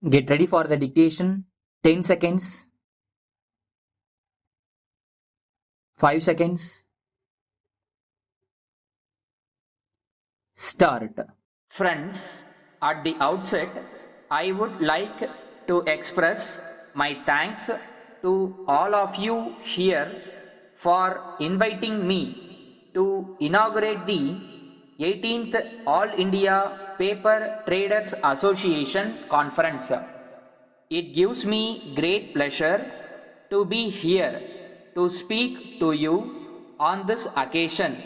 Get ready for the dictation. 10 seconds. 5 seconds. Start. Friends, at the outset, I would like to express my thanks to all of you here for inviting me to inaugurate the 18th All India Paper Traders Association Conference. It gives me great pleasure to be here to speak to you on this occasion.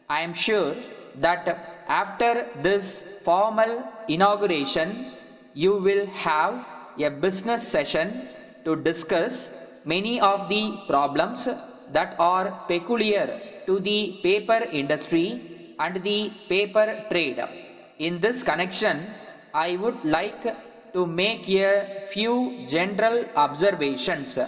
I am sure that after this formal inauguration, you will have a business session to discuss many of the problems that are peculiar to the paper industry and the paper trade. In this connection, I would like to make a few general observations.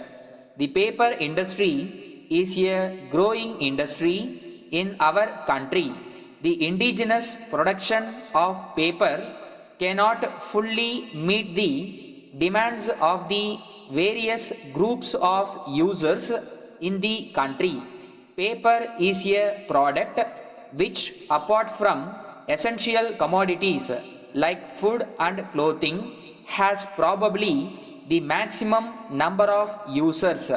The paper industry is a growing industry in our country. The indigenous production of paper cannot fully meet the demands of the various groups of users in the country. Paper is a product which, apart from essential commodities like food and clothing, has probably the maximum number of users.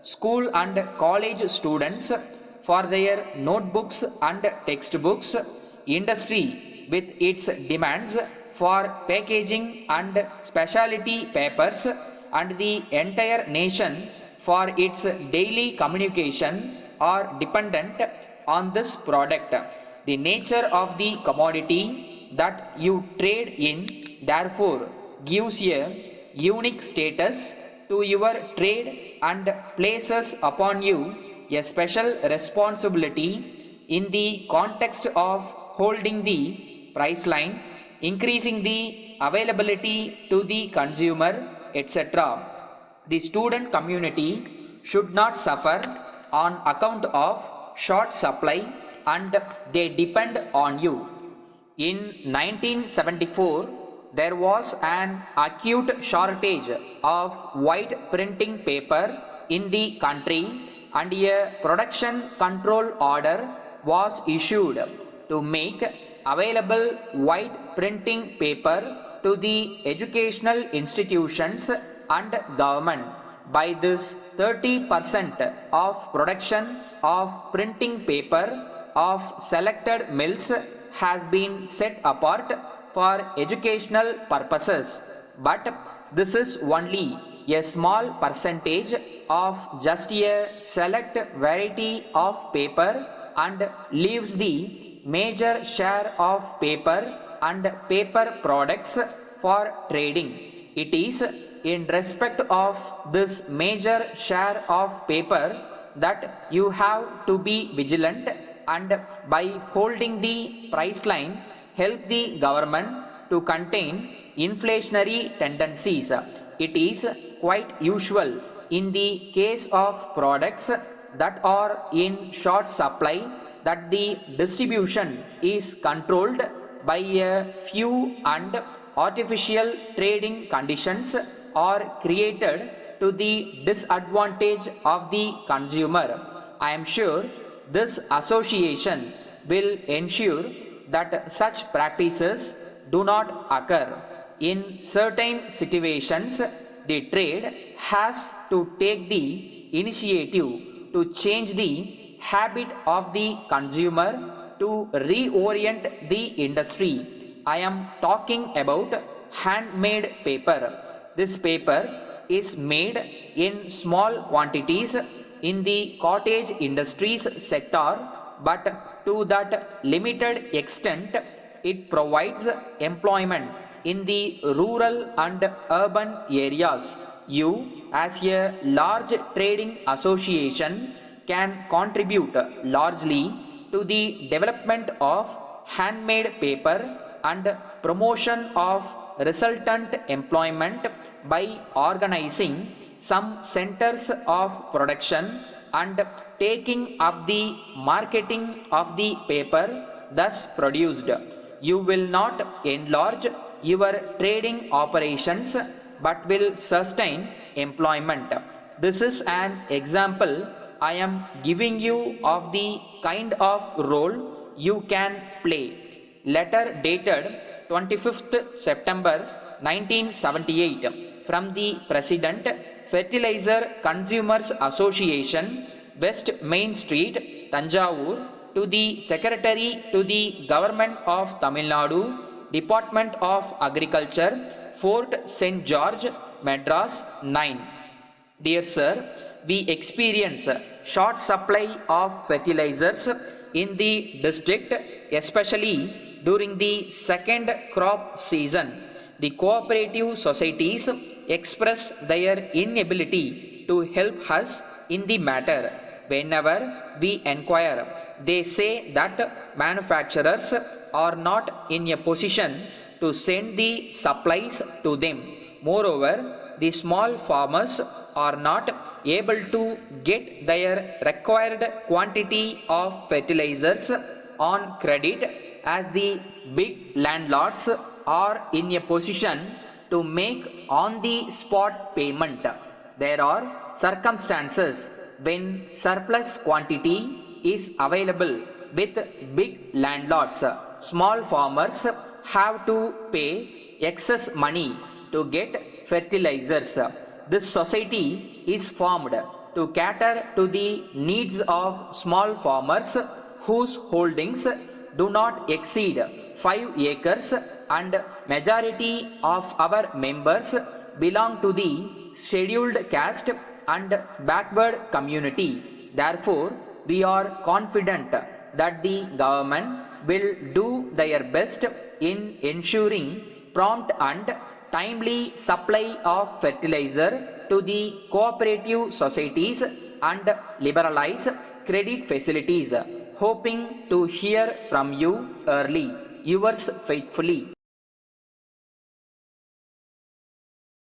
School and college students for their notebooks and textbooks, industry with its demands for packaging and specialty papers, and the entire nation for its daily communication are dependent on this product. The nature of the commodity that you trade in therefore gives a unique status to your trade and places upon you a special responsibility in the context of holding the price line, increasing the availability to the consumer, etc. The student community should not suffer on account of short supply and they depend on you. In 1974, there was an acute shortage of white printing paper in the country and a production control order was issued to make available white printing paper to the educational institutions and government. By this, 30% of production of printing paper of selected mills has been set apart for educational purposes, but this is only a small percentage of just a select variety of paper and leaves the major share of paper and paper products for trading. It is in respect of this major share of paper that you have to be vigilant and by holding the price line help the government to contain inflationary tendencies. It is quite usual in the case of products that are in short supply that the distribution is controlled by a few and artificial trading conditions are created to the disadvantage of the consumer. I am sure this association will ensure that such practices do not occur. In certain situations, the trade has to take the initiative to change the habit of the consumer to reorient the industry. I am talking about handmade paper. This paper is made in small quantities in the cottage industries sector, but to that limited extent, it provides employment in the rural and urban areas. You, as a large trading association, can contribute largely to the development of handmade paper and promotion of resultant employment by organizing some centers of production and taking up the marketing of the paper thus produced. You will not enlarge your trading operations but will sustain employment. This is an example I am giving you of the kind of role you can play. Letter dated 25th September 1978 from the President, Fertilizer Consumers Association, West Main Street, Tanjavur, to the Secretary to the Government of Tamil Nadu, Department of Agriculture, Fort St. George, Madras 9. Dear Sir, we experience short supply of fertilizers in the district, especially during the second crop season. The cooperative societies express their inability to help us in the matter. Whenever we inquire, they say that manufacturers are not in a position to send the supplies to them. Moreover, the small farmers are not able to get their required quantity of fertilizers on credit, as the big landlords are in a position to make on the spot payment. There are circumstances when surplus quantity is available with big landlords. Small farmers have to pay excess money to get fertilizers. This society is formed to cater to the needs of small farmers whose holdings do not exceed 5 acres, and majority of our members belong to the scheduled caste and backward community. Therefore, we are confident that the government will do their best in ensuring prompt and timely supply of fertilizer to the cooperative societies and liberalize credit facilities. Hoping to hear from you early. Yours faithfully,